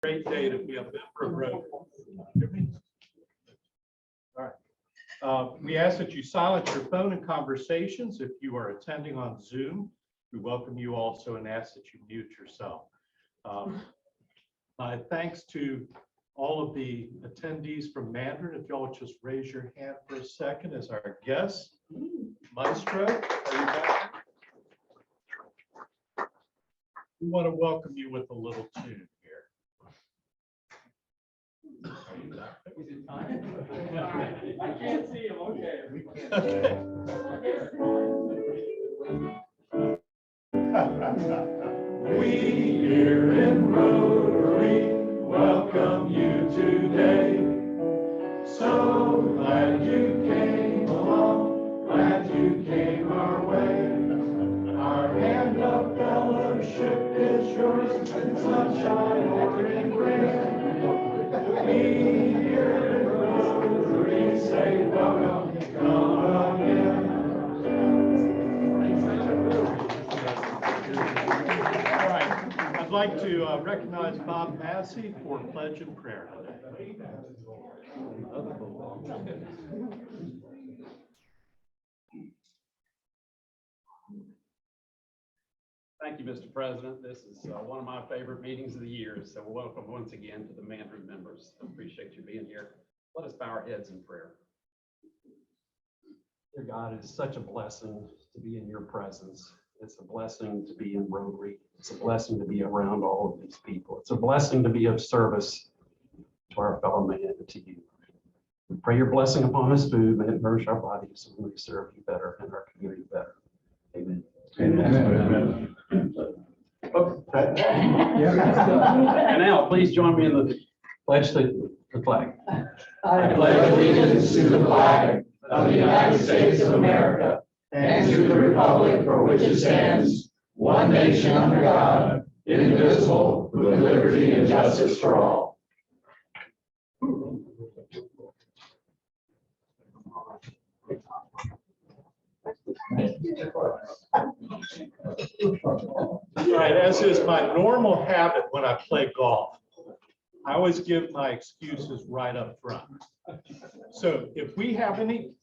Great day to be a member of Rotary. All right. We ask that you silence your phone and conversations if you are attending on Zoom. We welcome you also and ask that you mute yourself. My thanks to all of the attendees from Mandarin. If y'all just raise your hand for a second as our guest. Maestro, are you back? We want to welcome you with a little tune here. Are you back? I can't see him. Okay. We here in Rotary welcome you today. So glad you came along, glad you came our way. Our hand of fellowship is yours, in sunshine or in rain. We here in Rotary say welcome, come again. All right, I'd like to recognize Bob Massey for pledge and prayer today. Thank you, Mr. President. This is one of my favorite meetings of the year. So welcome once again to the Mandarin members. I appreciate you being here. Let us bow our heads in prayer. Dear God, it is such a blessing to be in your presence. It's a blessing to be in Rotary. It's a blessing to be around all of these people. It's a blessing to be of service to our fellow man and to you. We pray your blessing upon this food. May it nourish our bodies so we may serve you better and our community better. Amen. Amen. Okay. And now, please join me in the pledge to the flag. I pledge allegiance to the flag of the United States of America and to the republic for which it stands, one nation under God, indivisible, with liberty and justice for all. All right, as is my normal habit when I play golf, I always give my excuses right up front. So if we have any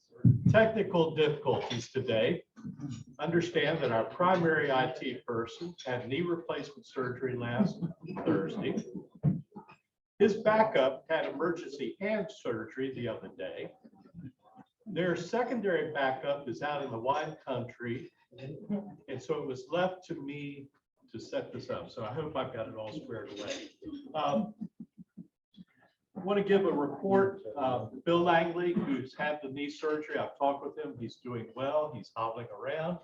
technical difficulties today, understand that our primary IT person had knee replacement surgery last Thursday. His backup had emergency hand surgery the other day. Their secondary backup is out in the wine country, and so it was left to me to set this up. So I hope I've got it all squared away. I want to give a report. Bill Langley, who's had the knee surgery, I've talked with him. He's doing well. He's hobbling around,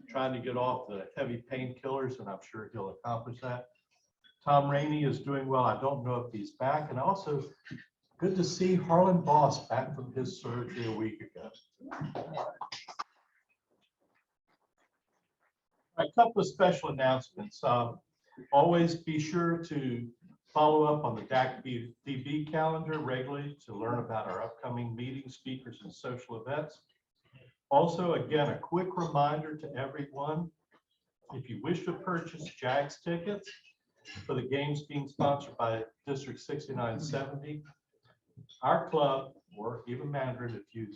trying to get off the heavy painkillers, and I'm sure he'll accomplish that. Tom Rainey is doing well. I don't know if he's back. And also, good to see Harlan Boss back from his surgery a week ago. A couple of special announcements. Always be sure to follow up on the DAC-DB calendar regularly to learn about our upcoming meetings, speakers, and social events. Also, again, a quick reminder to everyone, if you wish to purchase JAGS tickets for the games being sponsored by District 6970, our club, or even Mandarin if you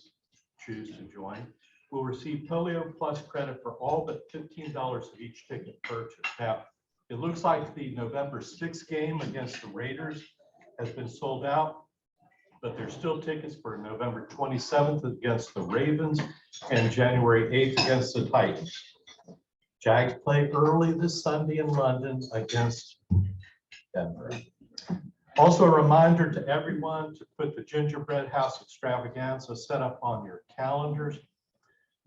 choose to join, will receive Polio Plus credit for all but $15 of each ticket purchased. Now, it looks like the November 6th game against the Raiders has been sold out, but there's still tickets for November 27th against the Ravens and January 8th against the Titans. Jags play early this Sunday in London against Denver. Also, a reminder to everyone to put the Gingerbread House Extravaganza set up on your calendars.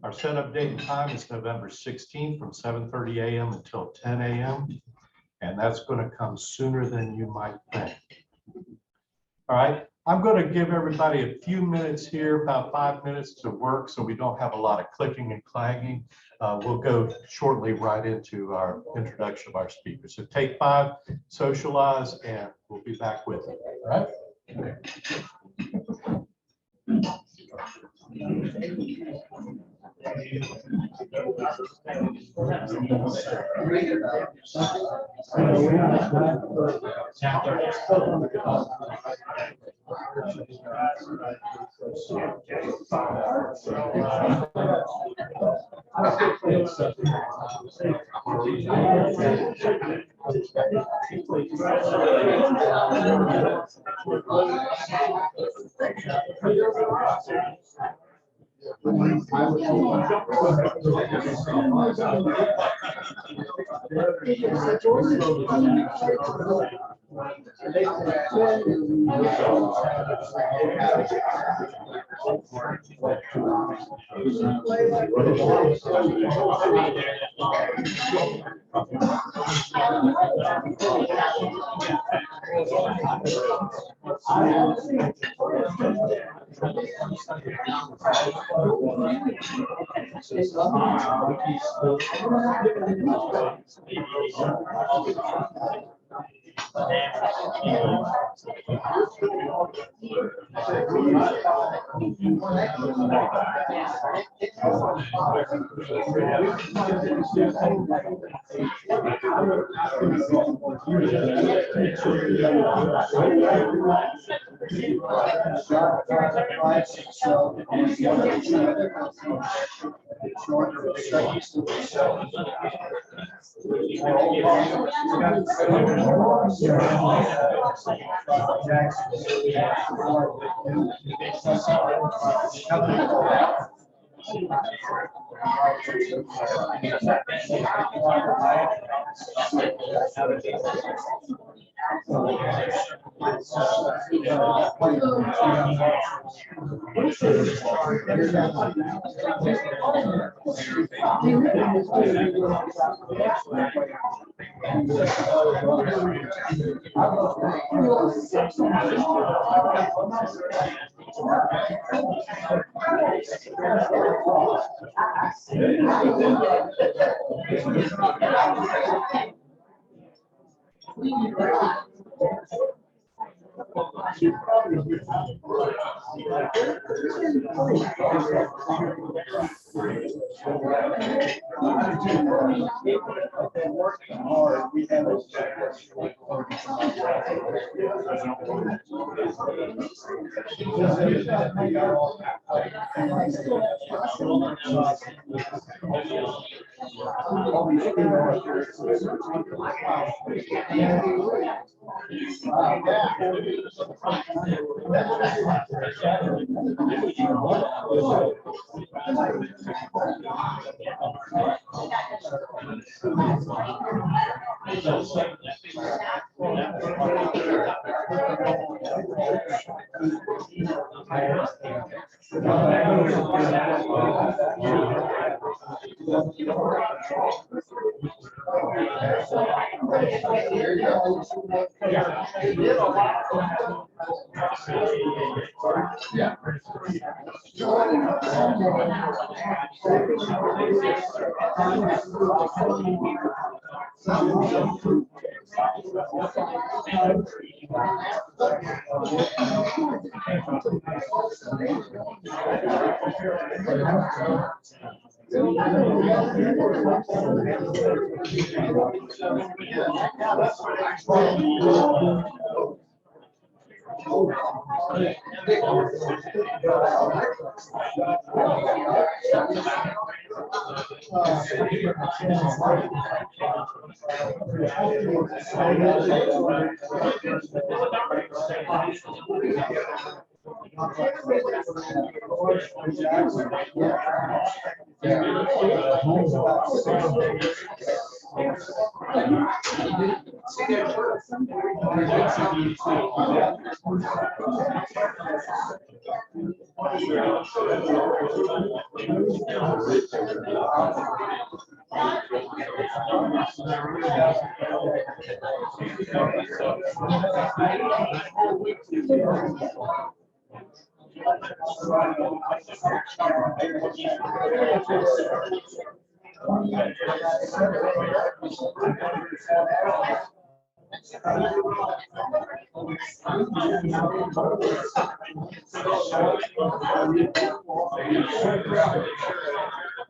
Our setup date and time is November 16th from 7:30 a.m. until 10 a.m. And that's going to come sooner than you might think. All right, I'm going to give everybody a few minutes here, about 5 minutes to work, so we don't have a lot of clicking and clanging. We'll go shortly right into our introduction of our speakers. So take 5, socialize, and we'll be back with you. All right.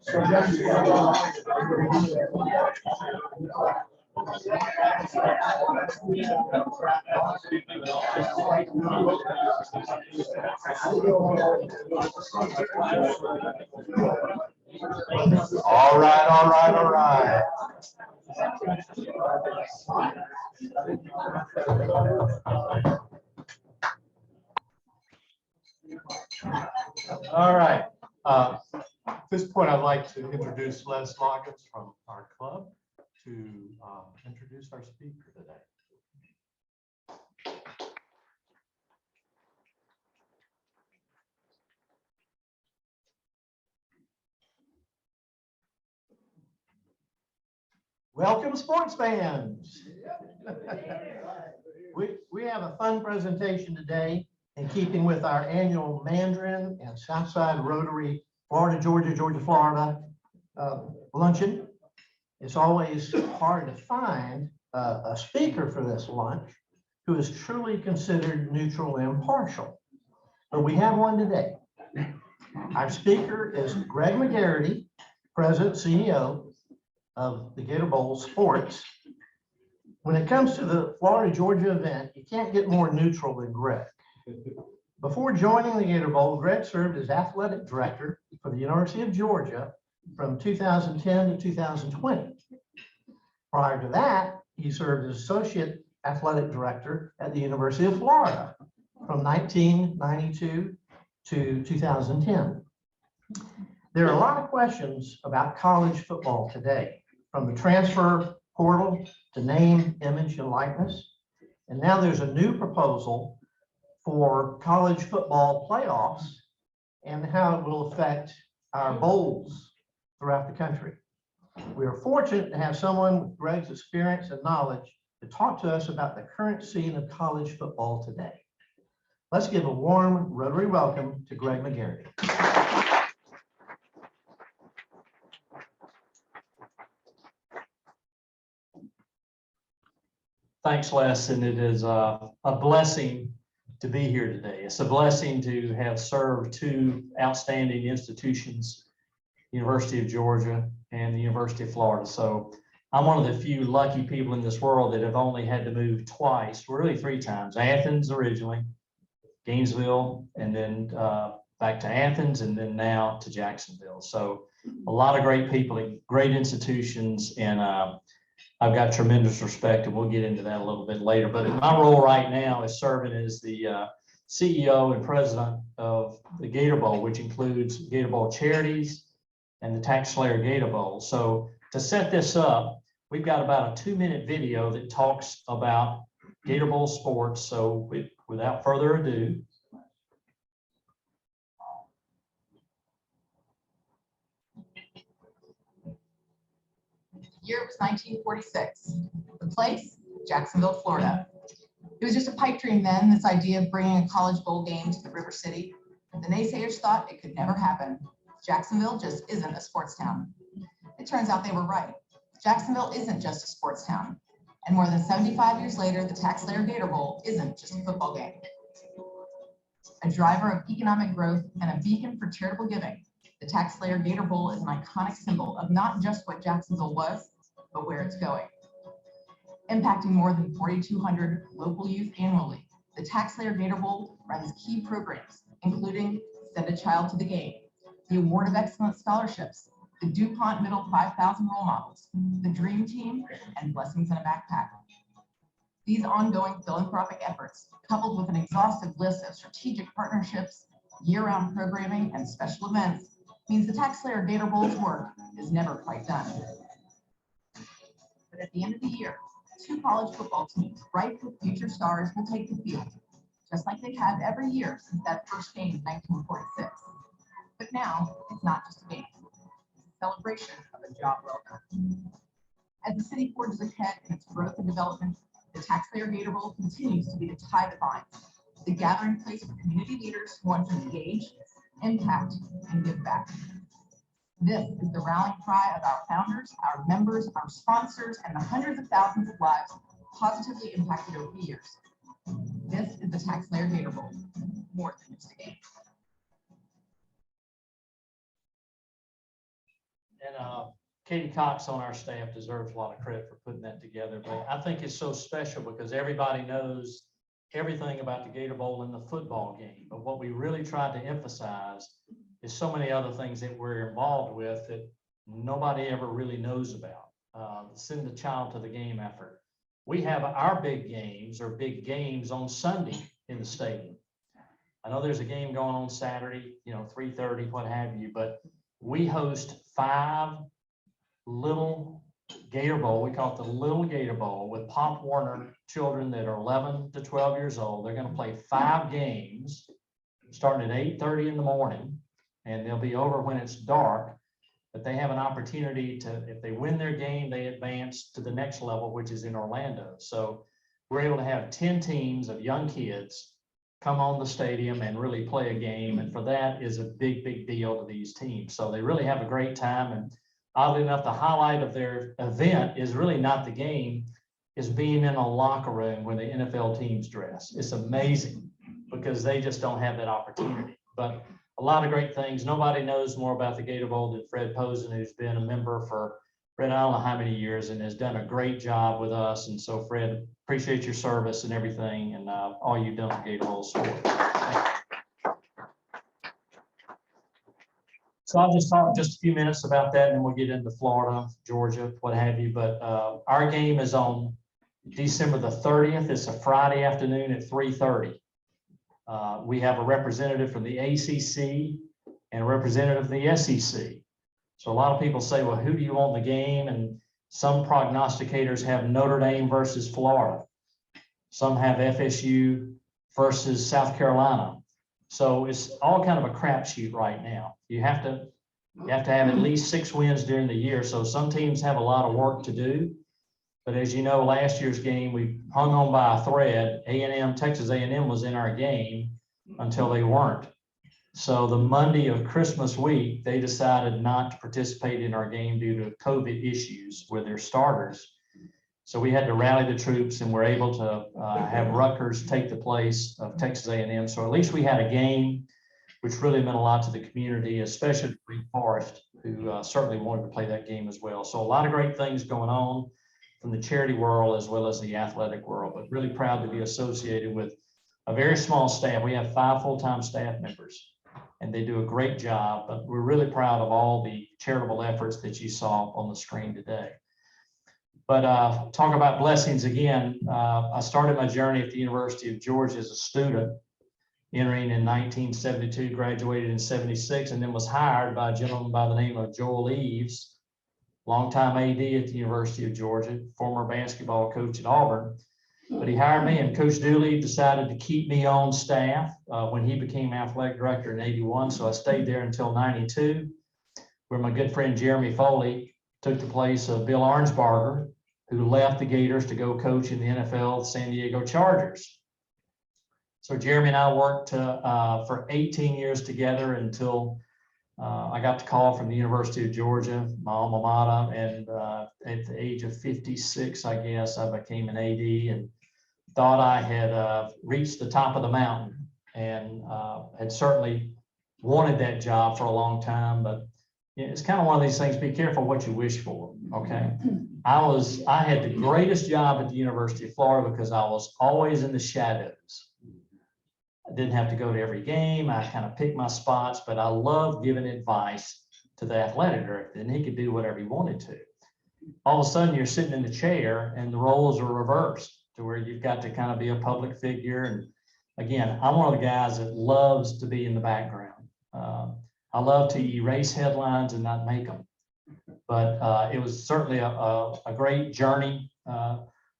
All right, all right, all right. All right. At this point, I'd like to introduce Les Loggins from our club to introduce our speaker today. Welcome, sports fans. We have a fun presentation today in keeping with our annual Mandarin and Southside Rotary, Florida, Georgia, Georgia, Florida luncheon. It's always hard to find a speaker for this lunch who is truly considered neutral and impartial, but we have one today. Our speaker is Greg McGarity, President, CEO of the Gator Bowl Sports. When it comes to the Florida Georgia event, you can't get more neutral than Greg. Before joining the Gator Bowl, Greg served as athletic director for the University of Georgia from 2010 to 2020. Prior to that, he served as associate athletic director at the University of Florida from 1992 to 2010. There are a lot of questions about college football today, from the transfer portal to name, image, and likeness. And now there's a new proposal for college football playoffs and how it will affect our bowls throughout the country. We are fortunate to have someone with Greg's experience and knowledge to talk to us about the current scene of college football today. Let's give a warm Rotary welcome to Greg McGarity. Thanks, Les, and it is a blessing to be here today. It's a blessing to have served two outstanding institutions, University of Georgia and the University of Florida. So I'm one of the few lucky people in this world that have only had to move twice, really three times. Athens originally, Gainesville, and then back to Athens, and then now to Jacksonville. So a lot of great people, great institutions, and I've got tremendous respect, and we'll get into that a little bit later. But my role right now is serving as the CEO and president of the Gator Bowl, which includes Gator Bowl Charities and the Tax Slayer Gator Bowl. So to set this up, we've got about a 2-minute video that talks about Gator Bowl sports. So without further ado, Year was 1946. The place, Jacksonville, Florida. It was just a pipe dream then, this idea of bringing a college bowl game to the River City. The naysayers thought it could never happen. Jacksonville just isn't a sports town. It turns out they were right. Jacksonville isn't just a sports town. And more than 75 years later, the Tax Slayer Gator Bowl isn't just a football game. A driver of economic growth and a beacon for charitable giving, the Tax Slayer Gator Bowl is an iconic symbol of not just what Jacksonville was, but where it's going. Impacting more than 4,200 local youth annually, the Tax Slayer Gator Bowl runs key programs, including Send a Child to the Game, the Award of Excellence Scholarships, the DuPont Middle 5,000 Role Models, the Dream Team, and Blessings in a Backpack. These ongoing philanthropic efforts, coupled with an exhaustive list of strategic partnerships, year-round programming, and special events, means the Tax Slayer Gator Bowl's work is never quite done. But at the end of the year, 2 college football teams ripe with future stars will take the field, just like they have every year since that first game in 1946. But now, it's not just a game. It's a celebration of a job well done. As the city forges ahead in its growth and development, the Tax Slayer Gator Bowl continues to be the tie that binds, the gathering place for community leaders who want to engage, impact, and give back. This is the rallying cry of our founders, our members, our sponsors, and the hundreds of thousands of lives positively impacted over the years. This is the Tax Slayer Gator Bowl, more than just a game. Katie Cox on our staff deserves a lot of credit for putting that together, but I think it's so special because everybody knows everything about the Gator Bowl and the football game. But what we really tried to emphasize is so many other things that we're involved with that nobody ever really knows about. Send the child to the game effort. We have our big games or big games on Sunday in the stadium. I know there's a game going on Saturday, 3:30, what have you, but we host 5 little Gator Bowl. We call it the Little Gator Bowl with Pop Warner children that are 11 to 12 years old. They're going to play 5 games starting at 8:30 in the morning, and they'll be over when it's dark. But they have an opportunity to, if they win their game, they advance to the next level, which is in Orlando. So we're able to have 10 teams of young kids come on the stadium and really play a game. And for that is a big, big deal to these teams. So they really have a great time. And oddly enough, the highlight of their event is really not the game, is being in a locker room where the NFL teams dress. It's amazing because they just don't have that opportunity. But a lot of great things. Nobody knows more about the Gator Bowl than Fred Posen, who's been a member for, Fred, I don't know how many years, and has done a great job with us. And so, Fred, appreciate your service and everything, and all you've done for Gator Bowl sport. So I'll just talk just a few minutes about that, and then we'll get into Florida, Georgia, what have you. But our game is on December the 30th. It's a Friday afternoon at 3:30. We have a representative from the ACC and a representative from the SEC. So a lot of people say, well, who do you want in the game? And some prognosticators have Notre Dame versus Florida. Some have FSU versus South Carolina. So it's all kind of a crapshoot right now. You have to have at least 6 wins during the year. So some teams have a lot of work to do. But as you know, last year's game, we hung on by a thread. Texas A&M was in our game until they weren't. So the Monday of Christmas week, they decided not to participate in our game due to COVID issues with their starters. So we had to rally the troops, and we're able to have Rutgers take the place of Texas A&M. So at least we had a game, which really meant a lot to the community, especially Wake Forest, who certainly wanted to play that game as well. So a lot of great things going on from the charity world as well as the athletic world, but really proud to be associated with a very small staff. We have 5 full-time staff members, and they do a great job, but we're really proud of all the charitable efforts that you saw on the screen today. But talk about blessings again. I started my journey at the University of Georgia as a student, entering in 1972, graduated in 76, and then was hired by a gentleman by the name of Joel Eves, longtime AD at the University of Georgia, former basketball coach at Auburn. But he hired me, and Coach Dooley decided to keep me on staff when he became athletic director in 81. So I stayed there until 92, where my good friend Jeremy Foley took the place of Bill Arnsbarger, who left the Gators to go coach in the NFL, San Diego Chargers. So Jeremy and I worked for 18 years together until I got the call from the University of Georgia, my alma mater, and at the age of 56, I guess, I became an AD and thought I had reached the top of the mountain, and had certainly wanted that job for a long time. But it's kind of one of these things, be careful what you wish for, okay? I had the greatest job at the University of Florida because I was always in the shadows. I didn't have to go to every game. I kind of picked my spots, but I loved giving advice to the athletic director, and he could do whatever he wanted to. All of a sudden, you're sitting in the chair, and the roles are reversed to where you've got to kind of be a public figure. And again, I'm one of the guys that loves to be in the background. I love to erase headlines and not make them. But it was certainly a great journey.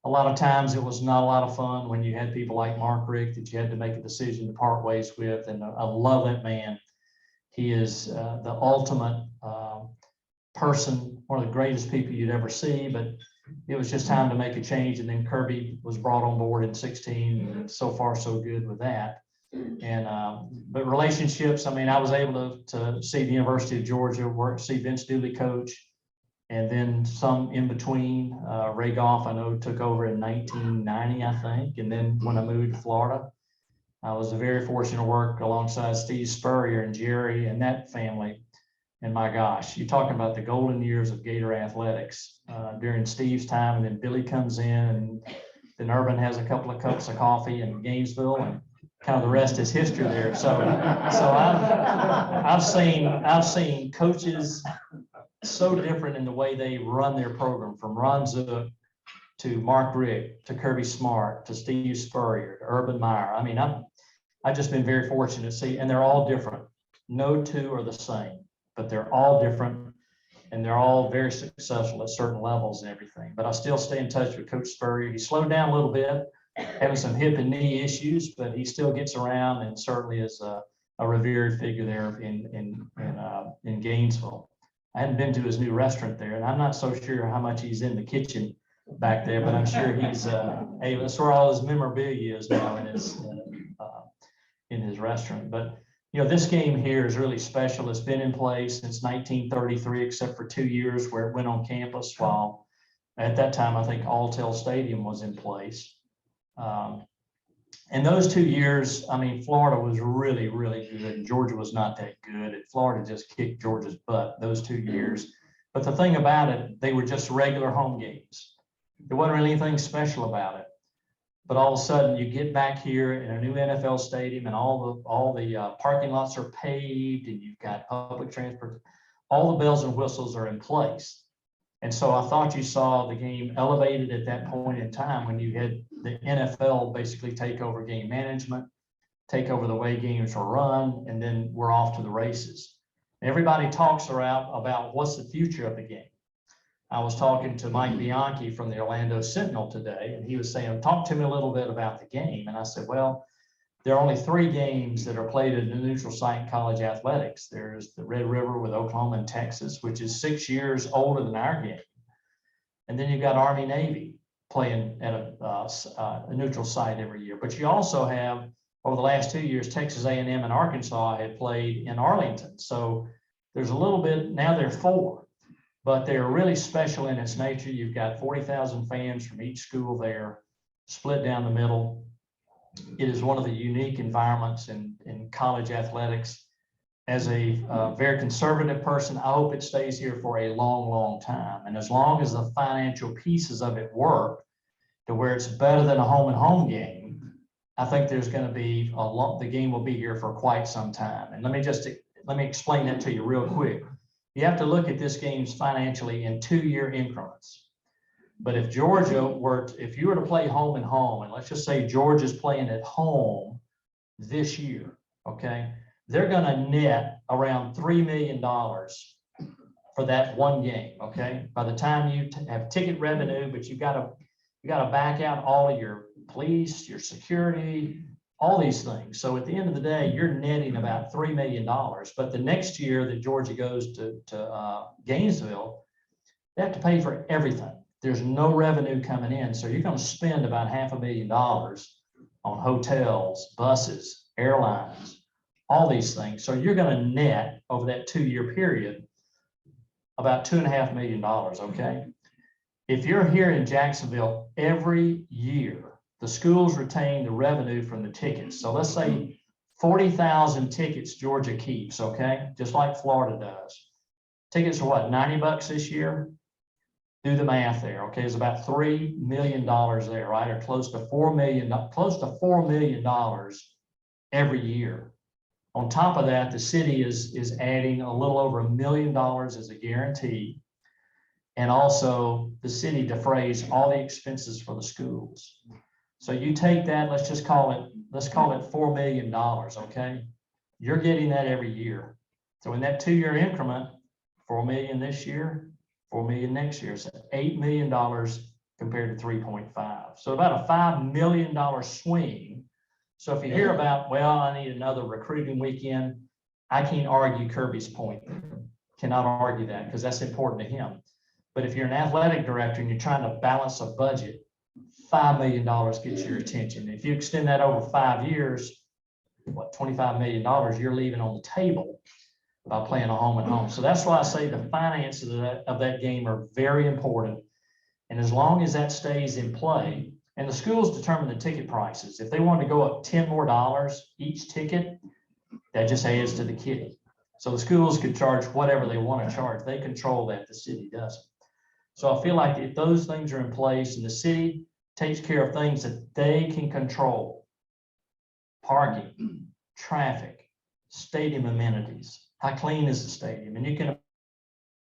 A lot of times it was not a lot of fun when you had people like Mark Rick that you had to make a decision to part ways with. And I love that man. He is the ultimate person, one of the greatest people you'd ever see. But it was just time to make a change. And then Kirby was brought on board in 16. And so far, so good with that. And but relationships, I mean, I was able to see the University of Georgia, see Vince Dooley coach. And then some in between. Ray Goff, I know, took over in 1990, I think. And then when I moved to Florida, I was very fortunate to work alongside Steve Spurrier and Jerry and that family. And my gosh, you're talking about the golden years of Gator athletics during Steve's time, and then Billy comes in, and then Urban has a couple of cups of coffee in Gainesville, and kind of the rest is history there. So I've seen coaches so different in the way they run their program, from Ron Zook to Mark Rick to Kirby Smart to Steve Spurrier to Urban Meyer. I mean, I've just been very fortunate to see, and they're all different. No two are the same, but they're all different, and they're all very successful at certain levels and everything. But I still stay in touch with Coach Spurrier. He slowed down a little bit, having some hip and knee issues, but he still gets around, and certainly is a revered figure there in Gainesville. I hadn't been to his new restaurant there, and I'm not so sure how much he's in the kitchen back there, but I'm sure he's hey, that's where all his memorabilia is now in his restaurant. But you know, this game here is really special. It's been in place since 1933, except for 2 years where it went on campus, while at that time I think Alltel Stadium was in place. And those 2 years, I mean, Florida was really, really good, and Georgia was not that good. And Florida just kicked Georgia's butt those 2 years. But the thing about it, they were just regular home games. There wasn't really anything special about it. But all of a sudden, you get back here in a new NFL stadium, and all the parking lots are paved, and you've got public transport. All the bells and whistles are in place. And so I thought you saw the game elevated at that point in time when you had the NFL basically take over game management, take over the way games are run, and then we're off to the races. Everybody talks around about what's the future of the game. I was talking to Mike Bianchi from the Orlando Sentinel today, and he was saying, talk to me a little bit about the game. And I said, well, there are only 3 games that are played at a neutral site in college athletics. There's the Red River with Oklahoma and Texas, which is 6 years older than our game. And then you've got Army Navy playing at a neutral site every year. But you also have, over the last 2 years, Texas A&M and Arkansas had played in Arlington. So there's a little bit, now there are 4, but they're really special in its nature. You've got 40,000 fans from each school there, split down the middle. It is one of the unique environments in college athletics. As a very conservative person, I hope it stays here for a long, long time. And as long as the financial pieces of it work to where it's better than a home and home game, I think there's going to be the game will be here for quite some time. And let me explain that to you real quick. You have to look at this game's financially in 2-year increments. But if if you were to play home and home, and let's just say Georgia's playing at home this year, okay, they're going to net around $3 million for that one game. Okay, by the time you have ticket revenue, but you got to back out all of your police, your security, all these things. So at the end of the day, you're netting about $3 million. But the next year that Georgia goes to Gainesville, they have to pay for everything. There's no revenue coming in. So you're going to spend about $500,000 on hotels, buses, airlines, all these things. So you're going to net over that 2-year period about $2.5 million. Okay. If you're here in Jacksonville every year, the schools retain the revenue from the tickets. So let's say 40,000 tickets Georgia keeps, okay? Just like Florida does. Tickets are what, $90 this year? Do the math there, okay? It's about $3 million there, right? Or close to $4 million every year. On top of that, the city is adding a little over $1 million as a guarantee. And also the city defrays all the expenses for the schools. So you take that, let's call it $4 million, okay? You're getting that every year. So in that 2-year increment, $4 million this year, $4 million next year, so $8 million compared to 3.5. So about a $5 million swing. So if you hear about, well, I need another recruiting weekend, I can't argue Kirby's point. Cannot argue that because that's important to him. But if you're an athletic director and you're trying to balance a budget, $5 million gets your attention. If you extend that over 5 years, what, $25 million you're leaving on the table by playing a home and home. So that's why I say the finances of that game are very important. And as long as that stays in play, and the schools determine the ticket prices. If they want to go up $10 more each ticket, that just adds to the kitty. So the schools could charge whatever they want to charge. They control that, the city doesn't. So I feel like if those things are in place and the city takes care of things that they can control, parking, traffic, stadium amenities, how clean is the stadium? And you can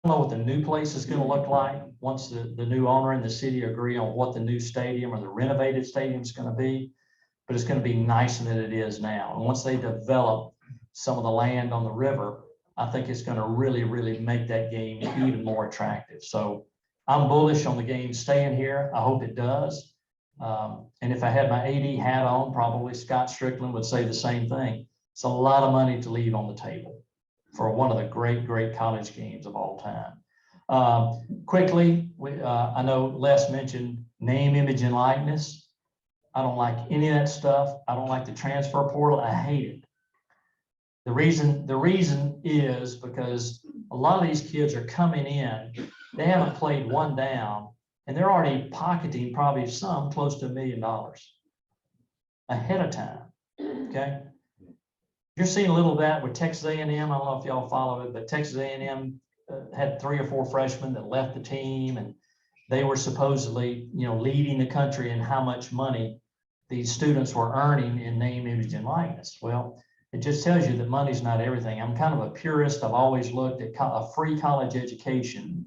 know what the new place is going to look like once the new owner and the city agree on what the new stadium or the renovated stadium is going to be, but it's going to be nicer than it is now. And once they develop some of the land on the river, I think it's going to really, really make that game even more attractive. So I'm bullish on the game staying here. I hope it does. And if I had my AD hat on, probably Scott Strickland would say the same thing. It's a lot of money to leave on the table for one of the great, great college games of all time. Quickly, I know Les mentioned name, image, and likeness. I don't like any of that stuff. I don't like the transfer portal. I hate it. The reason is because a lot of these kids are coming in, they haven't played one down, and they're already pocketing probably some close to $1 million ahead of time, okay? You're seeing a little of that with Texas A&M. I don't know if y'all follow it, but Texas A&M had 3 or 4 freshmen that left the team, and they were supposedly, leading the country in how much money these students were earning in name, image, and likeness. Well, it just tells you that money's not everything. I'm kind of a purist. I've always looked at a free college education.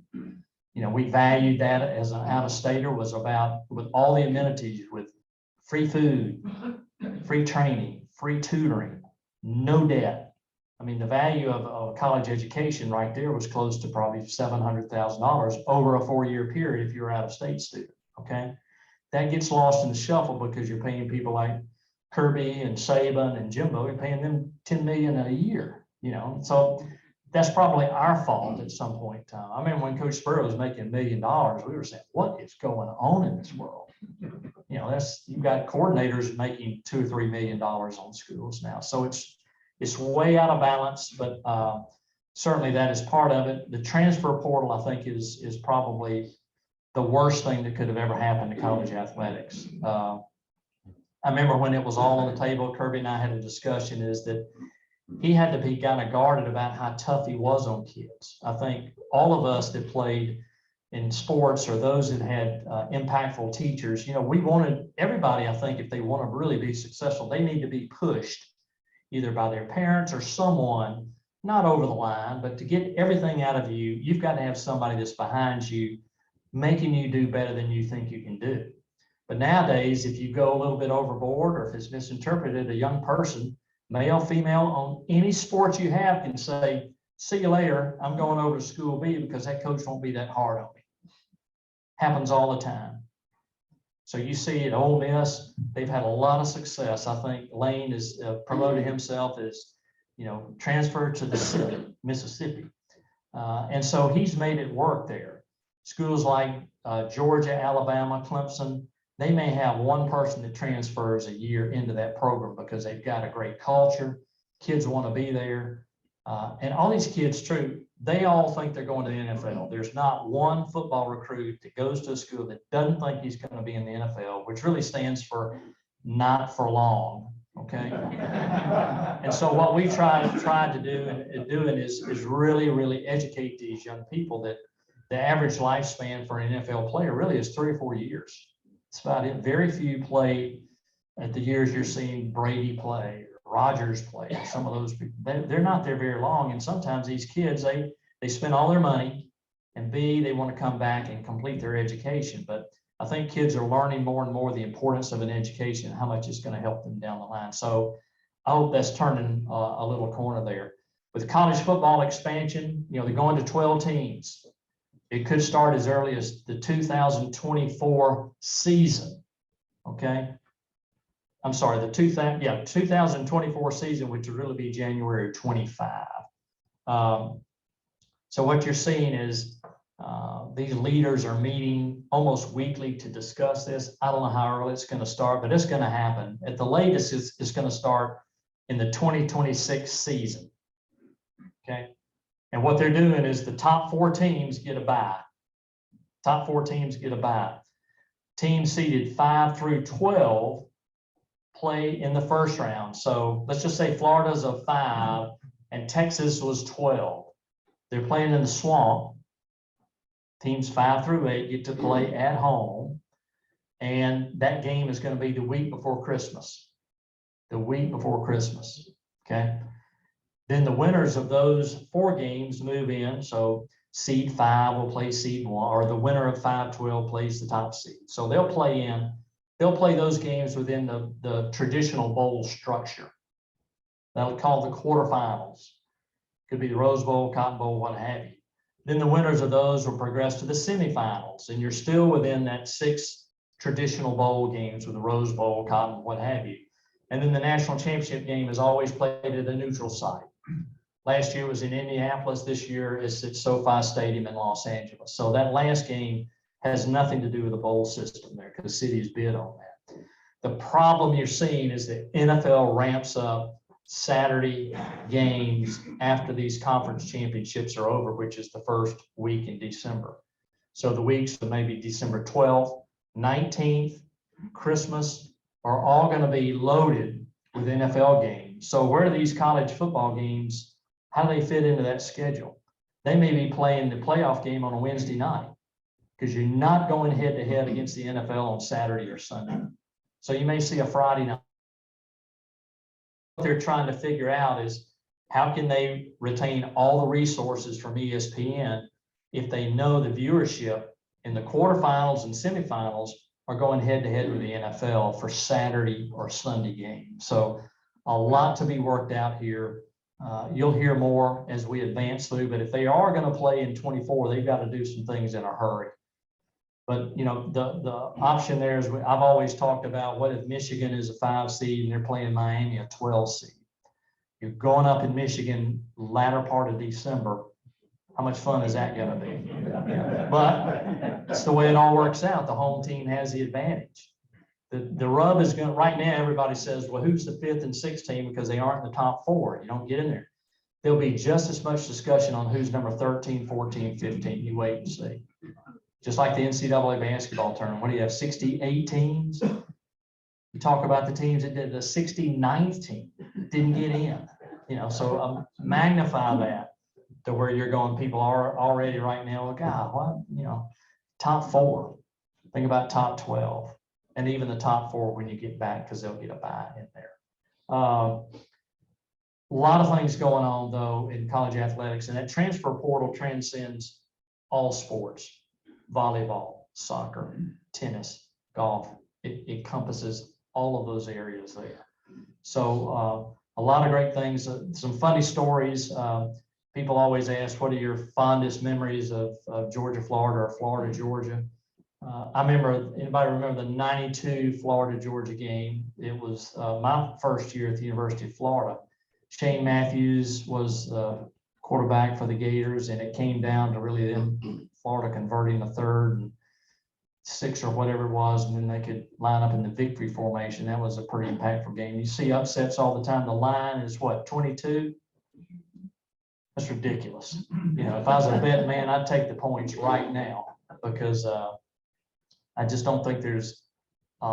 We valued that as an out-of-stater was about with all the amenities, with free food, free training, free tutoring, no debt. I mean, the value of a college education right there was close to probably $700,000 over a 4-year period if you're an out-of-state student, okay? That gets lost in the shuffle because you're paying people like Kirby and Saban and Jimbo, you're paying them $10 million a year, so that's probably our fault at some point in time. I remember when Coach Spurrier was making $1 million, we were saying, what is going on in this world? You've got coordinators making $2 or $3 million on schools now. So it's way out of balance, but certainly that is part of it. The transfer portal, I think, is probably the worst thing that could have ever happened to college athletics. I remember when it was all on the table, Kirby and I had a discussion, is that he had to be kind of guarded about how tough he was on kids. I think all of us that played in sports or those that had impactful teachers, we wanted everybody, I think, if they want to really be successful, they need to be pushed either by their parents or someone, not over the line, but to get everything out of you, you've got to have somebody that's behind you, making you do better than you think you can do. But nowadays, if you go a little bit overboard or if it's misinterpreted, a young person, male, female, on any sport you have can say, see you later, I'm going over to school B because that coach won't be that hard on me. Happens all the time. So you see at Ole Miss, they've had a lot of success. I think Lane has promoted himself as, transferred to the Mississippi. And so he's made it work there. Schools like Georgia, Alabama, Clemson, they may have one person that transfers a year into that program because they've got a great culture. Kids want to be there. And all these kids, true, they all think they're going to the NFL. There's not one football recruit that goes to a school that doesn't think he's going to be in the NFL, which really stands for not for long, okay? And so what we tried to do and doing is really, really educate these young people that the average lifespan for an NFL player really is 3 or 4 years. It's about it. Very few play at the years you're seeing Brady play, or Rodgers play, or some of those people. They're not there very long. And sometimes these kids, they spend all their money, and B, they want to come back and complete their education. But I think kids are learning more and more the importance of an education, how much it's going to help them down the line. So I hope that's turning a little corner there. With college football expansion, they're going to 12 teams. It could start as early as the 2024 season, okay? I'm sorry, the 2024 season, which would really be January 25. So what you're seeing is these leaders are meeting almost weekly to discuss this. I don't know how early it's going to start, but it's going to happen. At the latest, it's going to start in the 2026 season, okay? And what they're doing is the top 4 teams get a bye. Top 4 teams get a bye. Teams seeded 5 through 12 play in the first round. So let's just say Florida's a 5 and Texas was 12. They're playing in the swamp. Teams 5 through 8 get to play at home. And that game is going to be the week before Christmas. The week before Christmas. Okay. Then the winners of those 4 games move in. So seed 5 will play seed 1, or the winner of 5-12 plays the top seed. So they'll play those games within the traditional bowl structure. That'll call the quarterfinals. Could be the Rose Bowl, Cotton Bowl, what have you. Then the winners of those will progress to the semifinals, and you're still within that 6 traditional bowl games with the Rose Bowl, Cotton, what have you. And then the national championship game is always played at a neutral site. Last year was in Indianapolis. This year it's at SoFi Stadium in Los Angeles. So that last game has nothing to do with the bowl system there because the city's bid on that. The problem you're seeing is that NFL ramps up Saturday games after these conference championships are over, which is the first week in December. So the weeks of maybe December 12th, 19th, Christmas are all going to be loaded with NFL games. So where do these college football games, how do they fit into that schedule? They may be playing the playoff game on a Wednesday night because you're not going head to head against the NFL on Saturday or Sunday. So you may see a Friday night. What they're trying to figure out is how can they retain all the resources from ESPN if they know the viewership in the quarterfinals and semifinals are going head to head with the NFL for Saturday or Sunday games. So a lot to be worked out here. You'll hear more as we advance through, but if they are going to play in 24, they've got to do some things in a hurry. But, you know, the option there is, I've always talked about, what if Michigan is a 5 seed and they're playing Miami a 12 seed? You're going up in Michigan latter part of December. How much fun is that going to be? But that's the way it all works out. The home team has the advantage. The rub is going to, right now, everybody says, well, who's the 5th and 6th team because they aren't in the top 4. You don't get in there. There'll be just as much discussion on who's number 13, 14, 15. You wait and see. Just like the NCAA basketball tournament. What do you have, 68 teams? You talk about the teams that did the 69th team didn't get in. You know, so magnify that to where you're going. People are already right now, well, God, what, you know, top 4. Think about top 12 and even the top 4 when you get back, because they'll get a bye in there. A lot of things going on, though, in college athletics, and that transfer portal transcends all sports. Volleyball, soccer, tennis, golf. It encompasses all of those areas there. So a lot of great things, some funny stories. People always ask, what are your fondest memories of Georgia, Florida, or Florida, Georgia? I remember, anybody remember the 92 Florida, Georgia game? It was my first year at the University of Florida. Shane Matthews was quarterback for the Gators, and it came down to really them Florida converting the 3rd and 6 or whatever it was, and then they could line up in the victory formation. That was a pretty impactful game. You see upsets all the time. The line is what, 22? That's ridiculous. You know, if I was a bet man, I'd take the points right now, because I just don't think there's a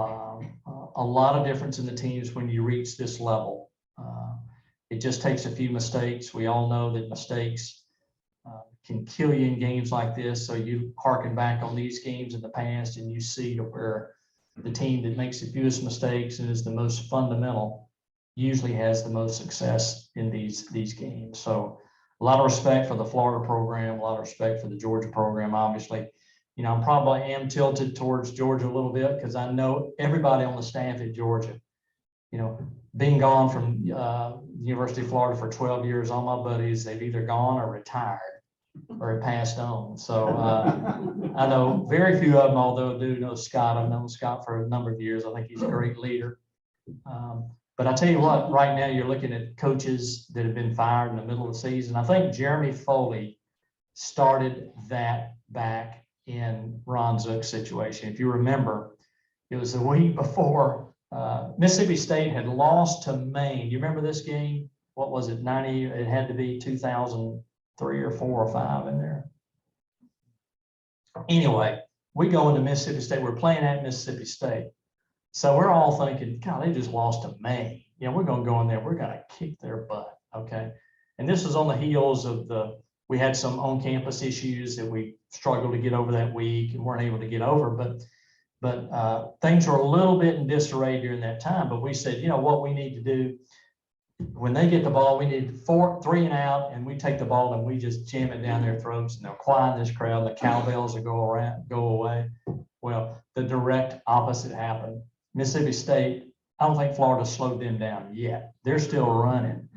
lot of difference in the teams when you reach this level. It just takes a few mistakes. We all know that mistakes can kill you in games like this. So you harken back on these games in the past and you see to where the team that makes the fewest mistakes and is the most fundamental usually has the most success in these games. So a lot of respect for the Florida program, a lot of respect for the Georgia program. Obviously, you know, I probably am tilted towards Georgia a little bit because I know everybody on the staff at Georgia. You know, being gone from University of Florida for 12 years, all my buddies, they've either gone or retired or passed on. So I know very few of them, although I do know Scott. I've known Scott for a number of years. I think he's a great leader. But I tell you what, right now you're looking at coaches that have been fired in the middle of the season. I think Jeremy Foley started that back in Ron Zook's situation. If you remember, it was the week before Mississippi State had lost to Maine. You remember this game? What was it, 90? It had to be 2003 or 4 or 5 in there. Anyway, we go into Mississippi State. We're playing at Mississippi State. So we're all thinking, God, they just lost to Maine. You know, we're going to go in there. We're going to kick their butt, okay? And this was on the heels of we had some on-campus issues that we struggled to get over that week and weren't able to get over, but things were a little bit in disarray during that time. But we said, you know what we need to do, when they get the ball, we need 3 and out, and we take the ball and we just jam it down their throats, and they'll quiet this crowd, the cowbells will go away. Well, the direct opposite happened. Mississippi State, I don't think Florida slowed them down yet. They're still running.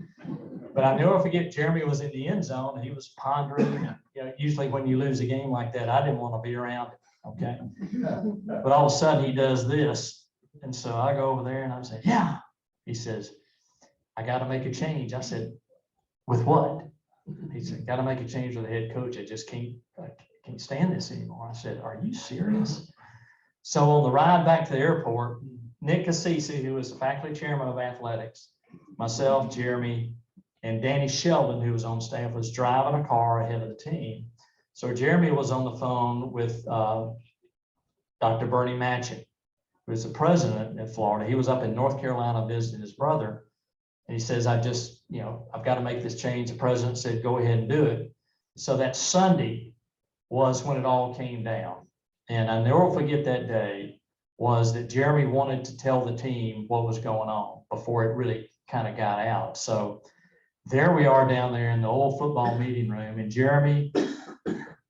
But I never forget, Jeremy was in the end zone, and he was pondering. You know, usually when you lose a game like that, I didn't want to be around it, okay? But all of a sudden he does this. And so I go over there and I'm saying, yeah. He says, I got to make a change. I said, with what? He said, got to make a change with the head coach. I just can't stand this anymore. I said, are you serious? So on the ride back to the airport, Nick Cassisi, who was the faculty chairman of athletics, myself, Jeremy, and Danny Sheldon, who was on staff, was driving a car ahead of the team. So Jeremy was on the phone with Dr. Bernie Matchett, who is the president in Florida. He was up in North Carolina visiting his brother. And he says, I've got to make this change. The president said, go ahead and do it. So that Sunday was when it all came down. And I never forget that day was that Jeremy wanted to tell the team what was going on before it really kind of got out. So there we are down there in the old football meeting room, and Jeremy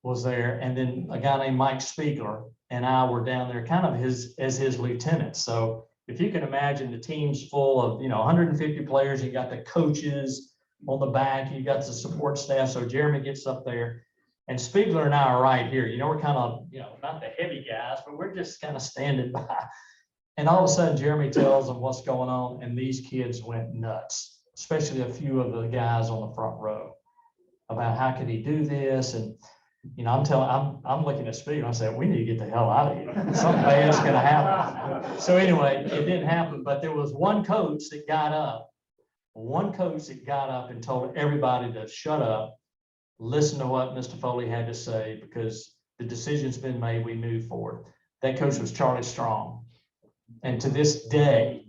was there. And then a guy named Mike Spiegler and I were down there kind of as his lieutenants. So if you can imagine, the team's full of, 150 players, you got the coaches on the back, you got the support staff. So Jeremy gets up there, and Spiegler and I are right here. We're kind of, not the heavy guys, but we're just kind of standing by. And all of a sudden, Jeremy tells them what's going on, and these kids went nuts, especially a few of the guys on the front row, about how could he do this. And I'm looking at Spiegler. I said, we need to get the hell out of here. Something bad's going to happen. So anyway, it didn't happen. But there was one coach that got up and told everybody to shut up, listen to what Mr. Foley had to say, because the decision's been made. We move forward. That coach was Charlie Strong. And to this day,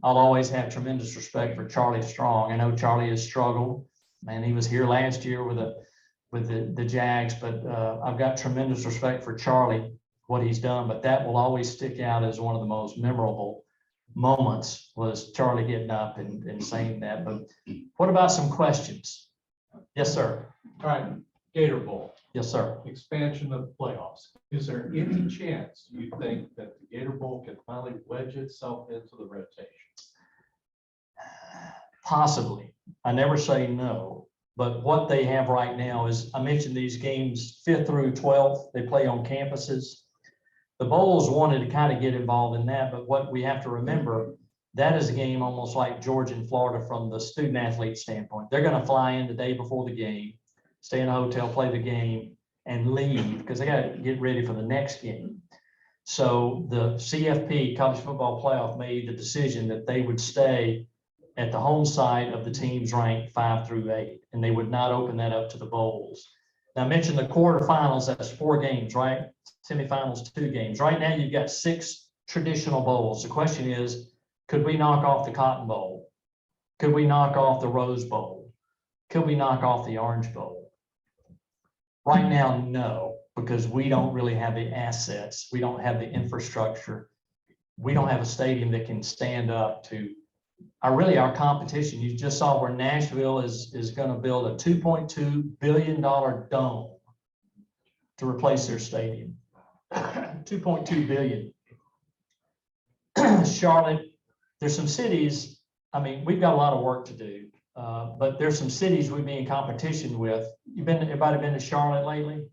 I'll always have tremendous respect for Charlie Strong. I know Charlie has struggled. Man, he was here last year with the Jags, but I've got tremendous respect for Charlie, what he's done. But that will always stick out as one of the most memorable moments, was Charlie getting up and saying that. But what about some questions? Yes, sir. All right, Gator Bowl, Yes, sir. expansion of playoffs. Is there any chance you think that the Gator Bowl can finally wedge itself into the rotation? Possibly. I never say no. But what they have right now is, I mentioned these games 5th through 12th, they play on campuses. The Bowls wanted to kind of get involved in that, but what we have to remember, that is a game almost like Georgia and Florida from the student athlete standpoint. They're going to fly in the day before the game, stay in a hotel, play the game, and leave because they got to get ready for the next game. So the CFP, College Football Playoff, made the decision that they would stay at the home site of the teams ranked 5 through 8, and they would not open that up to the bowls. Now, I mentioned the quarterfinals, that's 4 games, right? Semifinals, 2 games. Right now, you've got 6 traditional bowls. The question is, could we knock off the Cotton Bowl? Could we knock off the Rose Bowl? Could we knock off the Orange Bowl? Right now, no, because we don't really have the assets. We don't have the infrastructure. We don't have a stadium that can stand up to our competition. You just saw where Nashville is going to build a $2.2 billion dome to replace their stadium. 2.2 billion. Charlotte, there's some cities, we've got a lot of work to do, but there's some cities we'd be in competition with. Everybody been to Charlotte lately?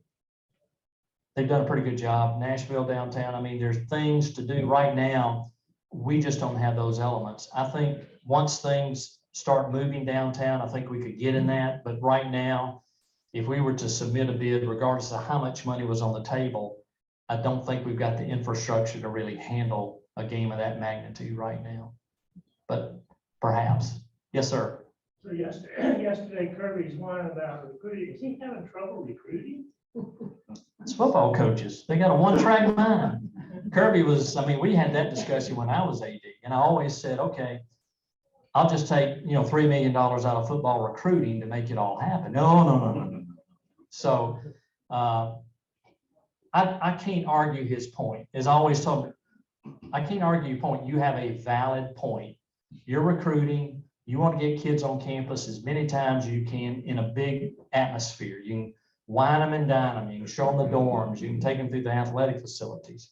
They've done a pretty good job. Nashville downtown, there's things to do right now. We just don't have those elements. I think once things start moving downtown, I think we could get in that. But right now, if we were to submit a bid, regardless of how much money was on the table, I don't think we've got the infrastructure to really handle a game of that magnitude right now. But perhaps. Yes, sir. So yesterday Kirby's whining about recruiting. Is he having trouble recruiting? It's football coaches. They got a one-track mind. Kirby was, we had that discussion when I was AD, and I always said, okay, I'll just take, $3 million out of football recruiting to make it all happen. No. So I can't argue his point. As I always told him, I can't argue your point. You have a valid point. You're recruiting. You want to get kids on campus as many times as you can in a big atmosphere. You can wine them and dine them. You can show them the dorms. You can take them through the athletic facilities.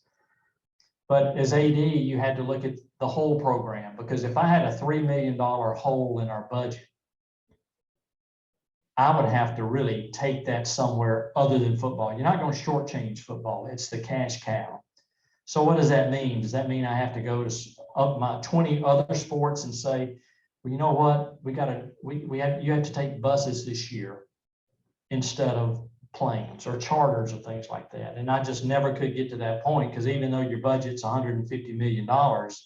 But as AD, you had to look at the whole program, because if I had a $3 million hole in our budget, I would have to really take that somewhere other than football. You're not going to shortchange football. It's the cash cow. So what does that mean? Does that mean I have to go to up my 20 other sports and say, well, you know what? You have to take buses this year instead of planes or charters or things like that. And I just never could get to that point, because even though your budget's $150 million, $3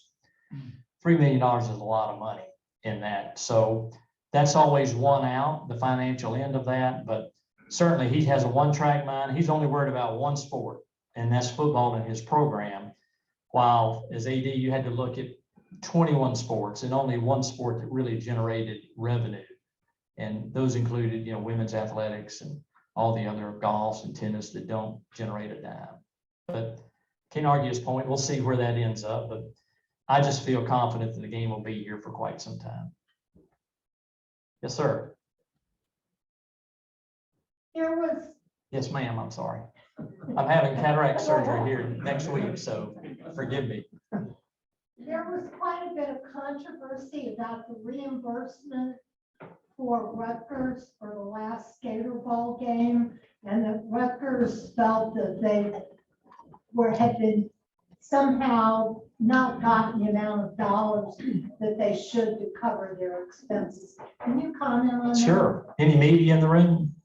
million is a lot of money in that. So that's always one out, the financial end of that. But certainly he has a one-track mind. He's only worried about one sport, and that's football in his program. While as AD, you had to look at 21 sports and only one sport that really generated revenue. And those included, women's athletics and all the other golfs and tennis that don't generate a dime. But can't argue his point. We'll see where that ends up. But I just feel confident that the game will be here for quite some time. Yes, sir. Yes, ma'am. I'm sorry. I'm having cataract surgery here next week, so forgive me. There was quite a bit of controversy about the reimbursement for Rutgers for the last Gator Bowl game, and that Rutgers felt that they had been somehow not gotten the amount of dollars that they should to cover their expenses. Can you comment on that? Sure. Any media in the room?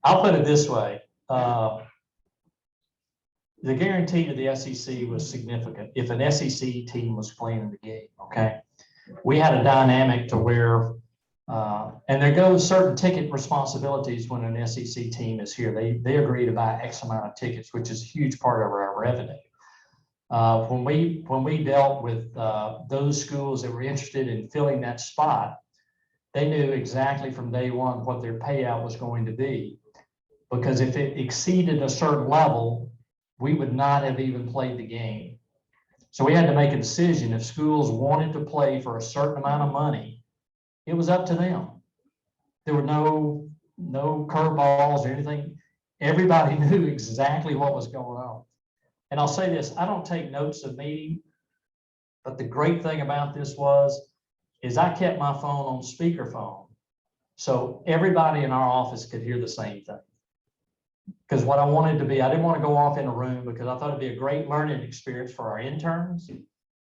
I'll put it this way. The guarantee to the SEC was significant if an SEC team was playing in the game, okay? We had a dynamic to where, and there goes certain ticket responsibilities when an SEC team is here. They agree to buy X amount of tickets, which is a huge part of our revenue. When we dealt with those schools that were interested in filling that spot, they knew exactly from day one what their payout was going to be. Because if it exceeded a certain level, we would not have even played the game. So we had to make a decision. If schools wanted to play for a certain amount of money, it was up to them. There were no curveballs or anything. Everybody knew exactly what was going on. And I'll say this, I don't take notes of meeting, but the great thing about this is I kept my phone on speakerphone. So everybody in our office could hear the same thing. Because what I wanted to be, I didn't want to go off in a room, because I thought it'd be a great learning experience for our interns.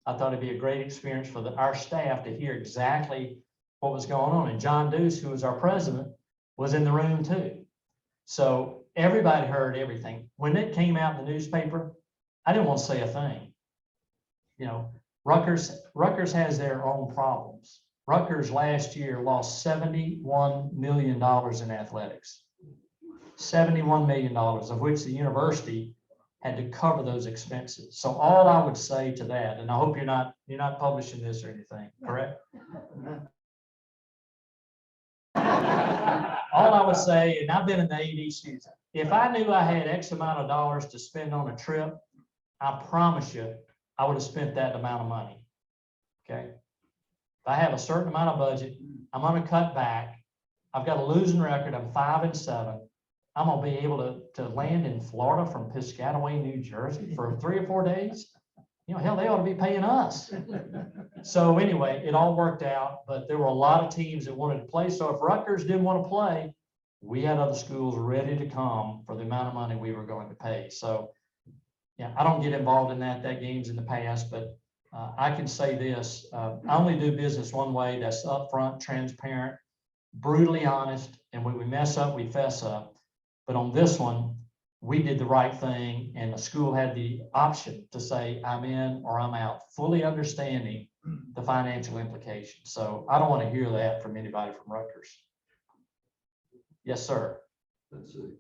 I thought it'd be a great experience for our staff to hear exactly what was going on. And John Deuce, who was our president, was in the room too. So everybody heard everything. When it came out in the newspaper, I didn't want to say a thing. Rutgers has their own problems. Rutgers last year lost $71 million in athletics. $71 million, of which the university had to cover those expenses. So all I would say to that, and I hope you're not publishing this or anything, correct? All I would say, and I've been in the AD season, if I knew I had X amount of dollars to spend on a trip, I promise you, I would have spent that amount of money. Okay. If I have a certain amount of budget, I'm going to cut back. I've got a losing record. I'm 5-7. I'm going to be able to land in Florida from Piscataway, New Jersey for 3 or 4 days. Hell, they ought to be paying us. So anyway, it all worked out, but there were a lot of teams that wanted to play. So if Rutgers didn't want to play, we had other schools ready to come for the amount of money we were going to pay. So yeah, I don't get involved in that. That game's in the past, but I can say this, I only do business one way. That's upfront, transparent, brutally honest. And when we mess up, we fess up. But on this one, we did the right thing, and the school had the option to say, I'm in or I'm out, fully understanding the financial implications. So I don't want to hear that from anybody from Rutgers. Yes, sir. So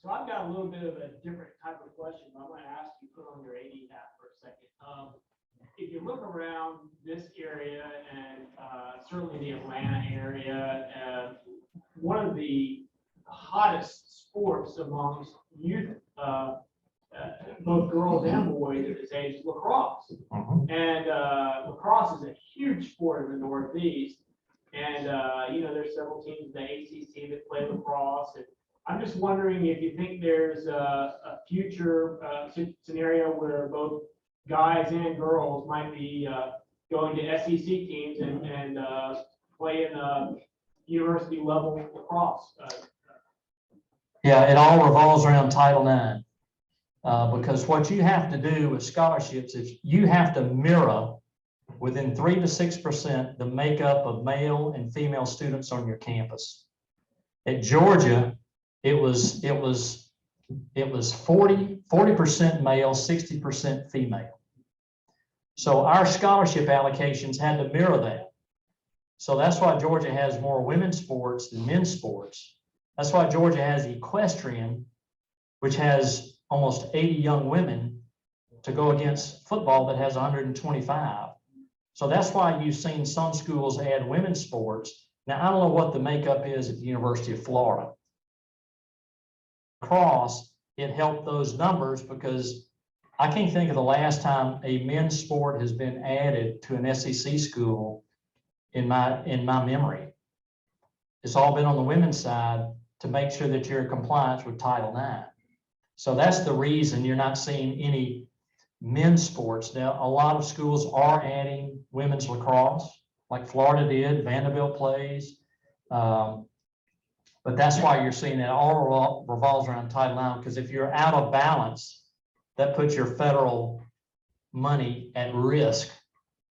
I've got a little bit of a different type of question, but I'm going to ask you to put on your AD hat for a second. If you look around this area and certainly the Atlanta area, one of the hottest sports amongst youth, both girls and boys at this age, is lacrosse. And lacrosse is a huge sport in the Northeast. And, there's several teams in the ACC that play lacrosse. And I'm just wondering if you think there's a future scenario where both guys and girls might be going to SEC teams and playing university level lacrosse. Yeah, it all revolves around Title IX. Because what you have to do with scholarships is you have to mirror within 3 to 6% the makeup of male and female students on your campus. At Georgia, it was 40% male, 60% female. So our scholarship allocations had to mirror that. So that's why Georgia has more women's sports than men's sports. That's why Georgia has equestrian, which has almost 80 young women to go against football that has 125. So that's why you've seen some schools add women's sports. Now, I don't know what the makeup is at the University of Florida. Lacrosse, it helped those numbers because I can't think of the last time a men's sport has been added to an SEC school in my memory. It's all been on the women's side to make sure that you're in compliance with Title IX. So that's the reason you're not seeing any men's sports. Now, a lot of schools are adding women's lacrosse, like Florida did, Vanderbilt plays. But that's why you're seeing that all revolves around Title IX, because if you're out of balance, that puts your federal money at risk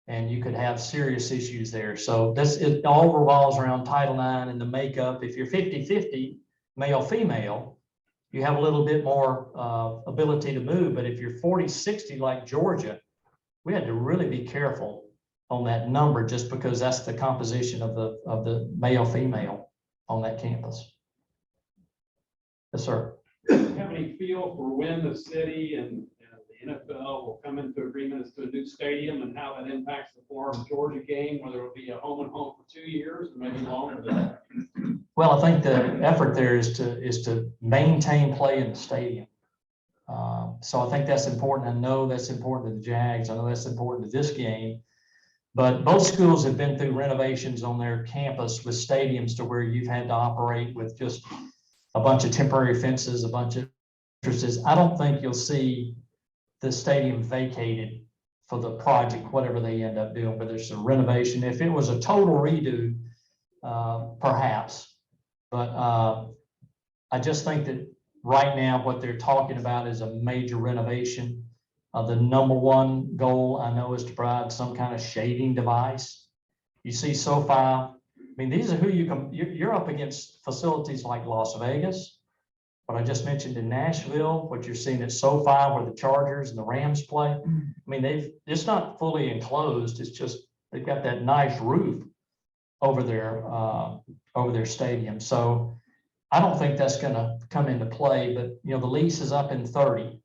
and you could have serious issues there. So it all revolves around Title IX and the makeup. If you're 50-50, male, female, you have a little bit more ability to move. But if you're 40-60 like Georgia, we had to really be careful on that number just because that's the composition of the male, female on that campus. Yes, sir. Do you have any feel for when the city and the NFL will come into agreement as to a new stadium and how that impacts the Florida-Georgia game, whether it'll be a home and home for 2 years or maybe longer than that? Well, I think the effort there is to maintain play in the stadium. So I think that's important. I know that's important to the Jags. I know that's important to this game. But both schools have been through renovations on their campus with stadiums to where you've had to operate with just a bunch of temporary fences, a bunch of entrances. I don't think you'll see the stadium vacated for the project, whatever they end up doing, but there's some renovation. If it was a total redo, perhaps. But I just think that right now what they're talking about is a major renovation. The number one goal I know is to provide some kind of shading device. You see SoFi, I mean, these are who you're up against facilities like Las Vegas, what I just mentioned in Nashville, what you're seeing at SoFi where the Chargers and the Rams play. I mean, it's not fully enclosed. It's just, they've got that nice roof over their stadium. So I don't think that's going to come into play, but the lease is up in 30.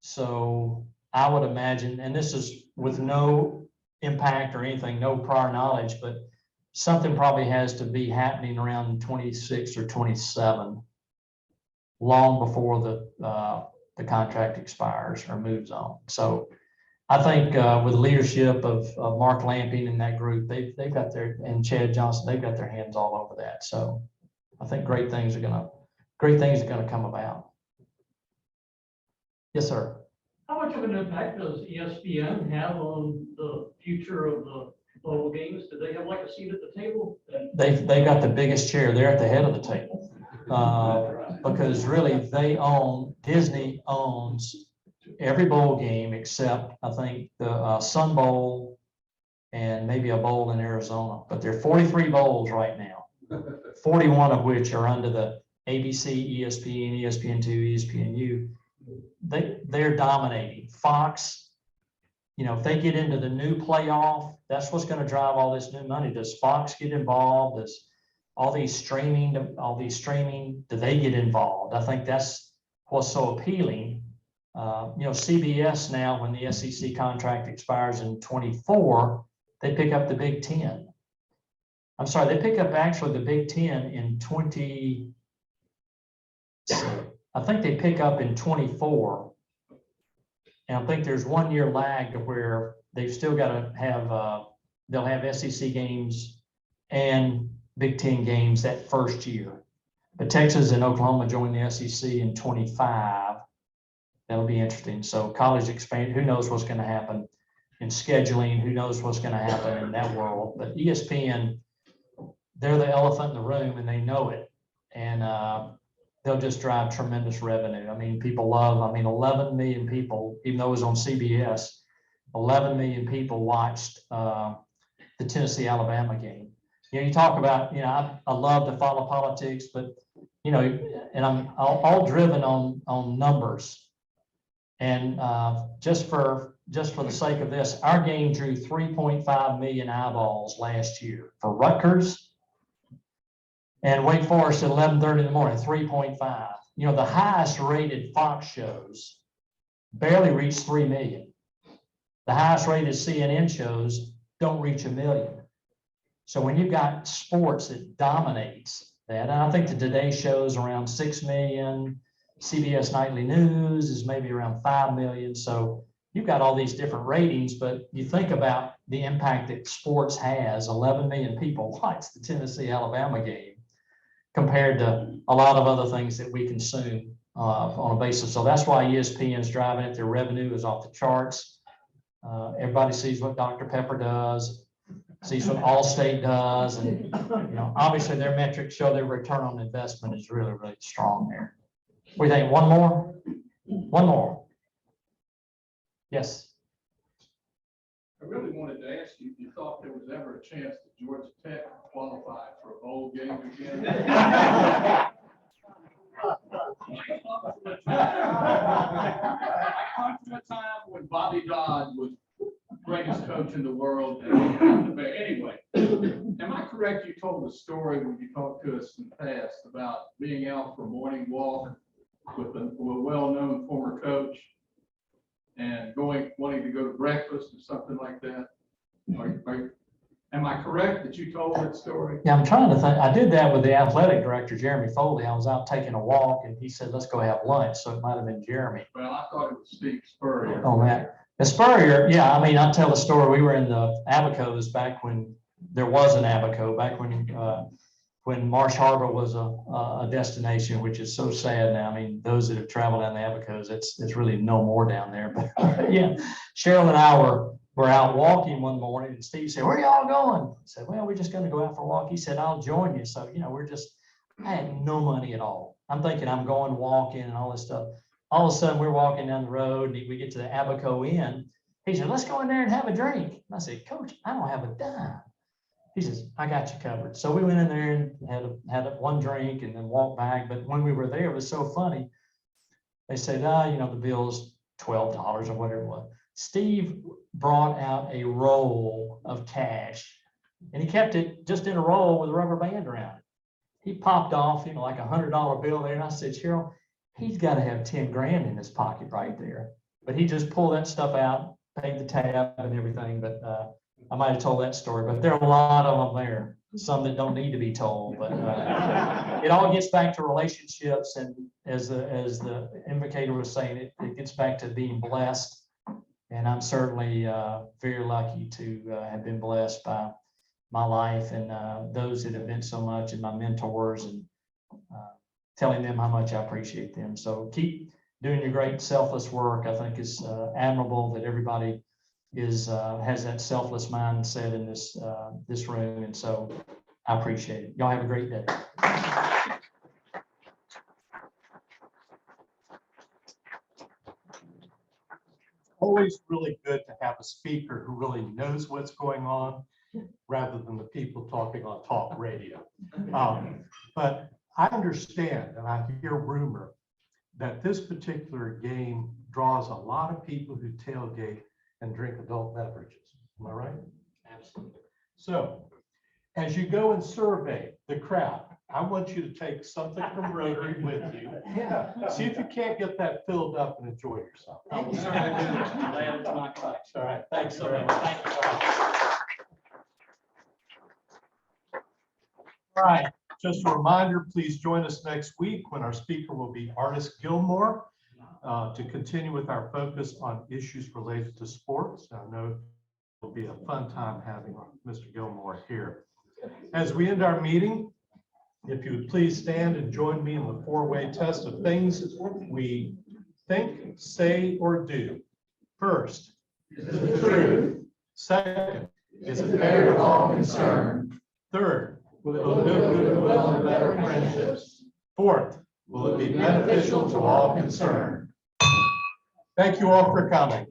So I would imagine, and this is with no impact or anything, no prior knowledge, but something probably has to be happening around 26 or 27, long before the contract expires or moves on. So I think with the leadership of Mark Lamping and that group, they've got and Chad Johnson, they've got their hands all over that. So I think great things are gonna come about. Yes, sir. How much of an impact does ESPN have on the future of the bowl games? Do they have like a seat at the table? They got the biggest chair. They're at the head of the table because really Disney owns every bowl game except I think the Sun Bowl and maybe a bowl in Arizona. But there are 43 bowls right now, 41 of which are under the ABC, ESPN, ESPN2, ESPNU. They're dominating. Fox, if they get into the new playoff, that's what's going to drive all this new money. Does Fox get involved? Does all these streaming, do they get involved? I think that's what's so appealing CBS now, when the SEC contract expires in 24, they pick up the Big Ten. I'm sorry, they pick up actually the Big Ten in 20. I think they pick up in 24. And I think there's 1 year lag to where they've still got to have, they'll have SEC games and Big Ten games that first year. But Texas and Oklahoma join the SEC in 25. That'll be interesting. So college expand, who knows what's going to happen in scheduling, who knows what's going to happen in that world. But ESPN, they're the elephant in the room and they know it. And they'll just drive tremendous revenue. I mean, people love, 11 million people, even though it was on CBS, 11 million people watched the Tennessee-Alabama game. You talk about, I love to follow politics, but, and I'm all driven on numbers. And just for the sake of this, our game drew 3.5 million eyeballs last year for Rutgers and Wake Forest at 11:30 in the morning, 3.5. The highest rated Fox shows barely reach 3 million. The highest rated CNN shows don't reach 1 million. So when you've got sports that dominates that, and I think the Today Show's around 6 million, CBS Nightly News is maybe around 5 million. So you've got all these different ratings, but you think about the impact that sports has. 11 million people watch the Tennessee-Alabama game compared to a lot of other things that we consume on a basis. So that's why ESPN's driving it. Their revenue is off the charts. Everybody sees what Dr. Pepper does, sees what Allstate does. And, obviously their metrics show their return on investment is really, really strong there. We think one more? One more. Yes. I really wanted to ask you if you thought there was ever a chance that Georgia Tech qualified for a bowl game again. I come from a time when Bobby Dodd was greatest coach in the world. But anyway, am I correct? You told the story when you talked to us in the past about being out for a morning walk with a well-known former coach and wanting to go to breakfast or something like that. Am I correct that you told that story? Yeah, I'm trying to think. I did that with the athletic director, Jeremy Foley. I was out taking a walk and he said, let's go have lunch. So it might've been Jeremy. Well, I thought it was Steve Spurrier. On that. The Spurrier, yeah, I'll tell the story. We were in the Abacos back when there was an Abaco, back when Marsh Harbor was a destination, which is so sad now. Those that have traveled down the Abacos, it's really no more down there. But yeah, Cheryl and I were out walking one morning and Steve said, where y'all going? I said, well, we're just going to go out for a walk. He said, I'll join you. So, I had no money at all. I'm thinking I'm going walking and all this stuff. All of a sudden we're walking down the road and we get to the Abaco Inn. He said, let's go in there and have a drink. And I said, Coach, I don't have a dime. He says, I got you covered. So we went in there and had one drink and then walked back. But when we were there, it was so funny. They said, the bill's $12 or whatever it was. Steve brought out a roll of cash and he kept it just in a roll with a rubber band around it. He popped off, like $100 bill there. And I said, Cheryl, he's got to have 10 grand in his pocket right there. But he just pulled that stuff out, paid the tab and everything. But I might have told that story, but there are a lot of them there, some that don't need to be told. But it all gets back to relationships. And as the invocator was saying, it gets back to being blessed. And I'm certainly very lucky to have been blessed by my life and those that have been so much, and my mentors, and telling them how much I appreciate them. So keep doing your great selfless work. I think it's admirable that everybody has that selfless mindset in this room. And so I appreciate it. Y'all have a great day. Always really good to have a speaker who really knows what's going on rather than the people talking on talk radio. But I understand, and I hear rumor that this particular game draws a lot of people who tailgate and drink adult beverages. Am I right? Absolutely. So as you go and survey the crowd, I want you to take something from Rotary with you. See if you can't get that filled up and enjoy yourself. I will certainly do this. I'm glad it's my collection. All right, thanks So so much. much. Thank you. All right, just a reminder, please join us next week when our speaker will be Artist Gilmore to continue with our focus on issues related to sports. I know it'll be a fun time having Mr. Gilmore here. As we end our meeting, if you would please stand and join me in the four-way test of things we think, say, or do. First, Is it true? second, Is it fair to all concerned? third, will it build goodwill and better friendships? Fourth, will it be beneficial to all concerned? Thank you all for coming.